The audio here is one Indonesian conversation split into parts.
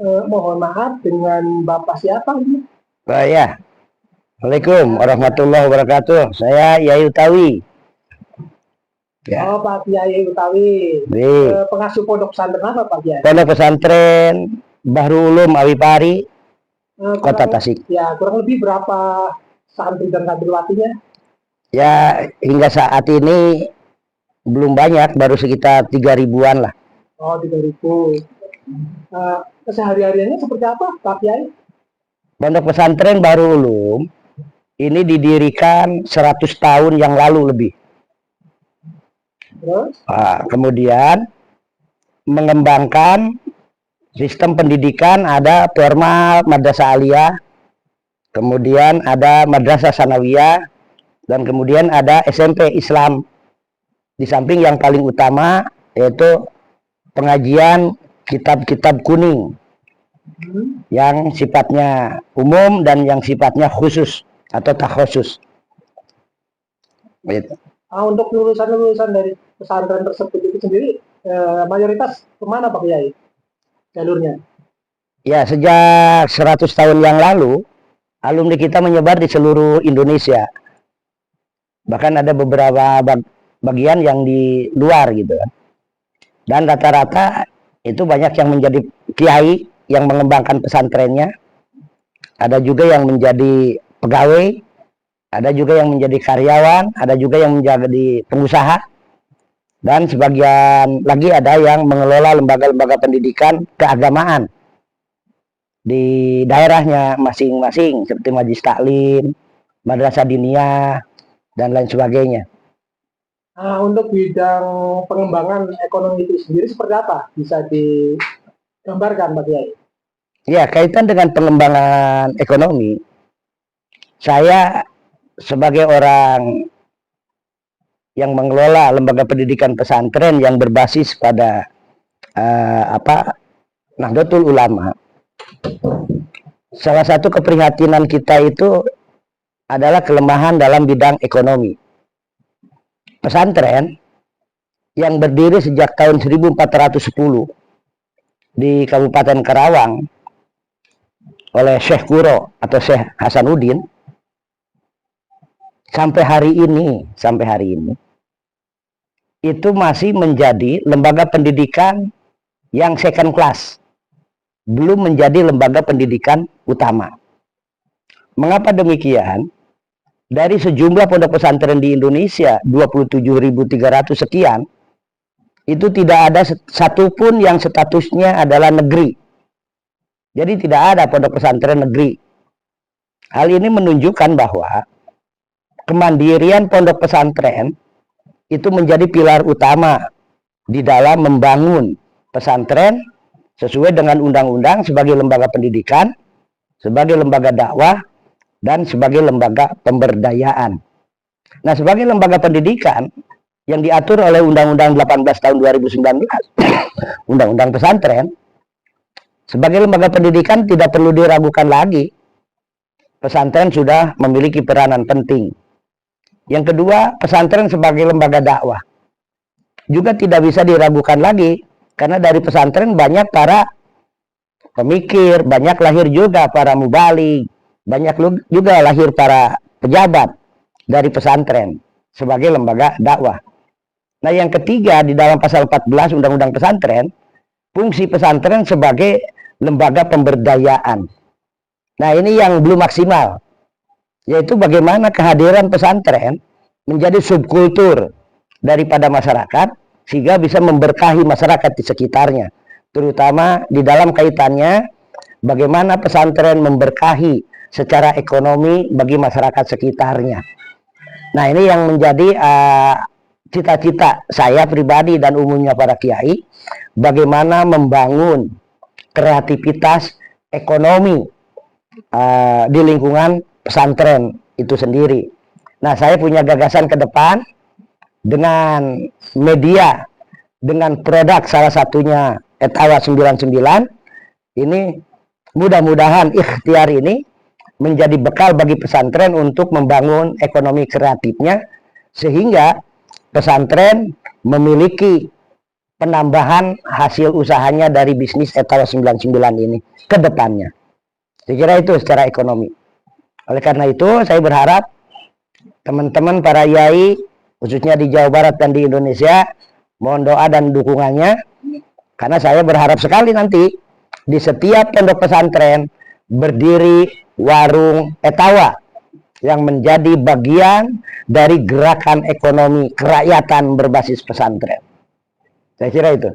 Mohon maaf dengan Bapak siapa ini? Oh ya, Assalamualaikum warahmatullahi wabarakatuh. Saya Yayu Tawi. Ya, Oh, Pak Kiai Utawi. di Pengasuh pondok pesantren apa Pak Kiai? Pondok Pesantren Bahru Ulum Awipari, Kota Kurang Tasik. ya kurang lebih berapa santri dan santriwatinya? Ya, hingga saat ini belum banyak, baru sekitar 3 ribuan lah. Oh, 3.000. Kesehari-hariannya seperti apa Pak Kiai? Pondok Pesantren Bahru Ulum ini didirikan 100 tahun yang lalu lebih. Terus? Kemudian mengembangkan sistem pendidikan, ada formal, madrasah aliyah, kemudian ada madrasah sanawiyah, dan kemudian ada SMP Islam. Di samping yang paling utama yaitu pengajian kitab-kitab kuning yang sifatnya umum dan yang sifatnya khusus atau takhusus. Untuk lulusan-lulusan dari pesantren tersebut itu sendiri mayoritas kemana Pak Kiai jalurnya? Ya, sejak 100 tahun yang lalu alumni kita menyebar di seluruh Indonesia. Bahkan ada beberapa bagian yang di luar gitu kan. Dan rata-rata itu banyak yang menjadi kiai yang mengembangkan pesantrennya. Ada juga yang menjadi pegawai, ada juga yang menjadi karyawan, ada juga yang menjadi pengusaha. Dan sebagian lagi ada yang mengelola lembaga-lembaga pendidikan keagamaan di daerahnya masing-masing, seperti Majelis Taklim, Madrasah Diniyah, dan lain sebagainya. Untuk bidang pengembangan ekonomi itu sendiri seperti apa? Bisa digambarkan Pak Kiai? Ya, kaitan dengan pengembangan ekonomi, saya sebagai orang yang mengelola lembaga pendidikan pesantren yang berbasis pada Nahdlatul Ulama, salah satu keprihatinan kita itu adalah kelemahan dalam bidang ekonomi. Pesantren yang berdiri sejak tahun 1410 di Kabupaten Karawang oleh Syekh Kuro atau Syekh Hasanuddin sampai hari ini itu masih menjadi lembaga pendidikan yang second class, belum menjadi lembaga pendidikan utama. Mengapa demikian? Dari sejumlah pondok pesantren di Indonesia 27.300 sekian, itu tidak ada satupun yang statusnya adalah negeri. Jadi tidak ada pondok pesantren negeri. Hal ini menunjukkan bahwa kemandirian pondok pesantren itu menjadi pilar utama di dalam membangun pesantren sesuai dengan undang-undang sebagai lembaga pendidikan, sebagai lembaga dakwah, dan sebagai lembaga pemberdayaan. Nah, sebagai lembaga pendidikan yang diatur oleh Undang-Undang 18 tahun 2019, Undang-Undang Pesantren, sebagai lembaga pendidikan tidak perlu diragukan lagi, pesantren sudah memiliki peranan penting. Yang kedua, pesantren sebagai lembaga dakwah juga tidak bisa diragukan lagi, karena dari pesantren banyak para pemikir, banyak lahir juga para mubaligh, banyak juga lahir para pejabat dari pesantren sebagai lembaga dakwah. Nah, yang ketiga, di dalam pasal 14 Undang-Undang Pesantren, fungsi pesantren sebagai lembaga pemberdayaan. Nah, ini yang belum maksimal, yaitu bagaimana kehadiran pesantren menjadi subkultur daripada masyarakat sehingga bisa memberkahi masyarakat di sekitarnya, terutama di dalam kaitannya bagaimana pesantren memberkahi secara ekonomi bagi masyarakat sekitarnya. Nah, ini yang menjadi cita-cita saya pribadi dan umumnya para kiai, bagaimana membangun kreativitas ekonomi di lingkungan pesantren itu sendiri. Nah, saya punya gagasan ke depan dengan media, dengan produk salah satunya Etawa 99. Ini mudah-mudahan ikhtiar ini menjadi bekal bagi pesantren untuk membangun ekonomi kreatifnya, sehingga pesantren memiliki penambahan hasil usahanya dari bisnis Etawa 99 ini ke depannya. Saya kira itu secara ekonomi. Oleh karena itu, saya berharap teman-teman para yai, khususnya di Jawa Barat dan di Indonesia, mohon doa dan dukungannya, karena saya berharap sekali nanti di setiap pondok pesantren berdiri warung Etawa yang menjadi bagian dari gerakan ekonomi kerakyatan berbasis pesantren. Saya kira itu.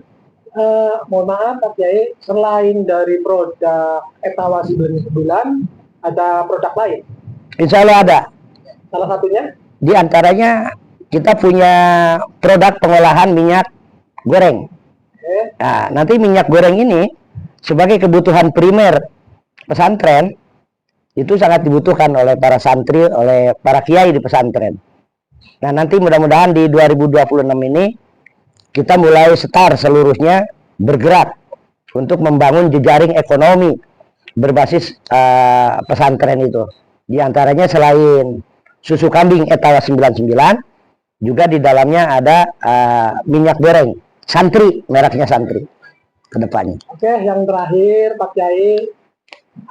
Mohon maaf Pak Kiai, selain dari produk Etawa 99, ada produk lain? Insya Allah ada. Salah satunya? Di antaranya kita punya produk pengolahan minyak goreng. Nah, nanti minyak goreng ini sebagai kebutuhan primer pesantren itu sangat dibutuhkan oleh para santri, oleh para kiai di pesantren. Nah, nanti mudah-mudahan di 2026 ini kita mulai start seluruhnya bergerak untuk membangun jejaring ekonomi berbasis pesantren itu. Di antaranya selain susu kambing Etawa 99, juga di dalamnya ada minyak goreng santri, mereknya santri ke depannya. Oke, yang terakhir Pak Kiai,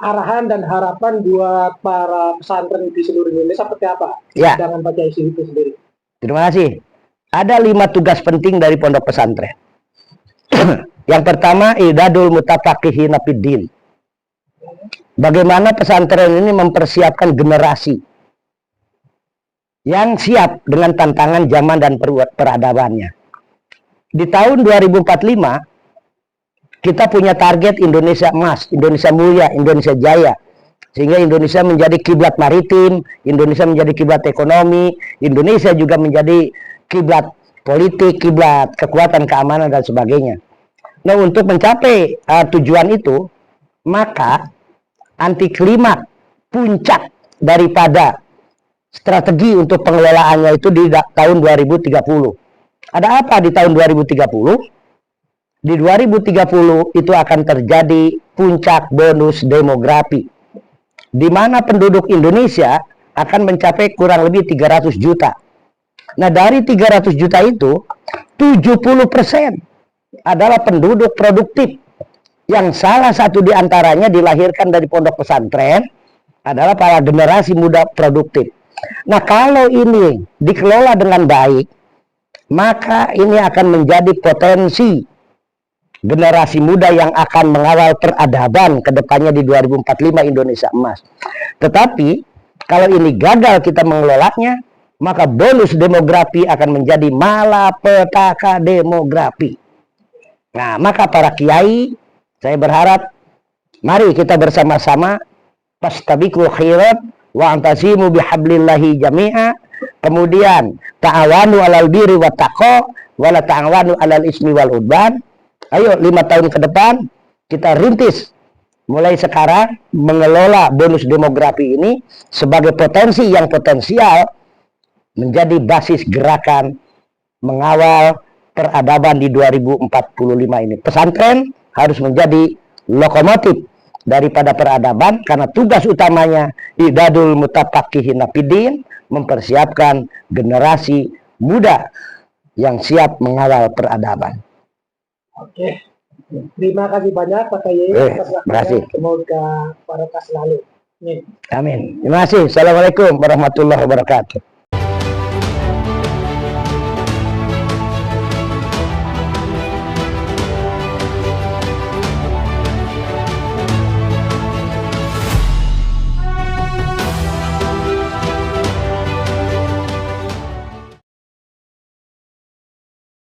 arahan dan harapan buat para pesantren di seluruh Indonesia seperti apa? Ya. Dengan Pak Kiai itu sendiri. Terima kasih. Ada 5 tugas penting dari pondok pesantren. Yang pertama, idadul mutafaqihina fiddin. Bagaimana pesantren ini mempersiapkan generasi yang siap dengan tantangan zaman dan peradabannya. Di tahun 2045 kita punya target Indonesia emas, Indonesia mulia, Indonesia jaya. Sehingga Indonesia menjadi kiblat maritim, Indonesia menjadi kiblat ekonomi, Indonesia juga menjadi kiblat politik, kiblat kekuatan keamanan dan sebagainya. Nah, untuk mencapai tujuan itu, maka anti klimaks puncak daripada strategi untuk pengelolaannya itu di tahun 2030. Ada apa di tahun 2030? Di 2030 itu akan terjadi puncak bonus demografi, di mana penduduk Indonesia akan mencapai kurang lebih 300 juta. Nah, dari 300 juta itu 70% adalah penduduk produktif, yang salah satu di antaranya dilahirkan dari pondok pesantren adalah para generasi muda produktif. Nah, kalau ini dikelola dengan baik, maka ini akan menjadi potensi generasi muda yang akan mengawal peradaban ke depannya di 2045 Indonesia emas. Tetapi kalau ini gagal kita mengelolanya, maka bonus demografi akan menjadi malapetaka demografi. Nah, maka para kiai, saya berharap mari kita bersama-sama fastabiqul khairat wa antasimu bihablillahi jami'a. Kemudian ta'awanu 'alal birri wat taqwa wa la ta'awanu 'alal ismi wal udwan. Ayo 5 tahun ke depan kita rintis mulai sekarang mengelola bonus demografi ini sebagai potensi yang potensial menjadi basis gerakan mengawal peradaban di 2045 ini. Pesantren harus menjadi lokomotif daripada peradaban, karena tugas utamanya idadul mutafaqihina fiddin, mempersiapkan generasi muda yang siap mengawal peradaban. Oke, terima kasih banyak Pak Kiai atas waktunya. Semoga barokah selalu. Amin. Terima kasih. Assalamualaikum warahmatullahi wabarakatuh.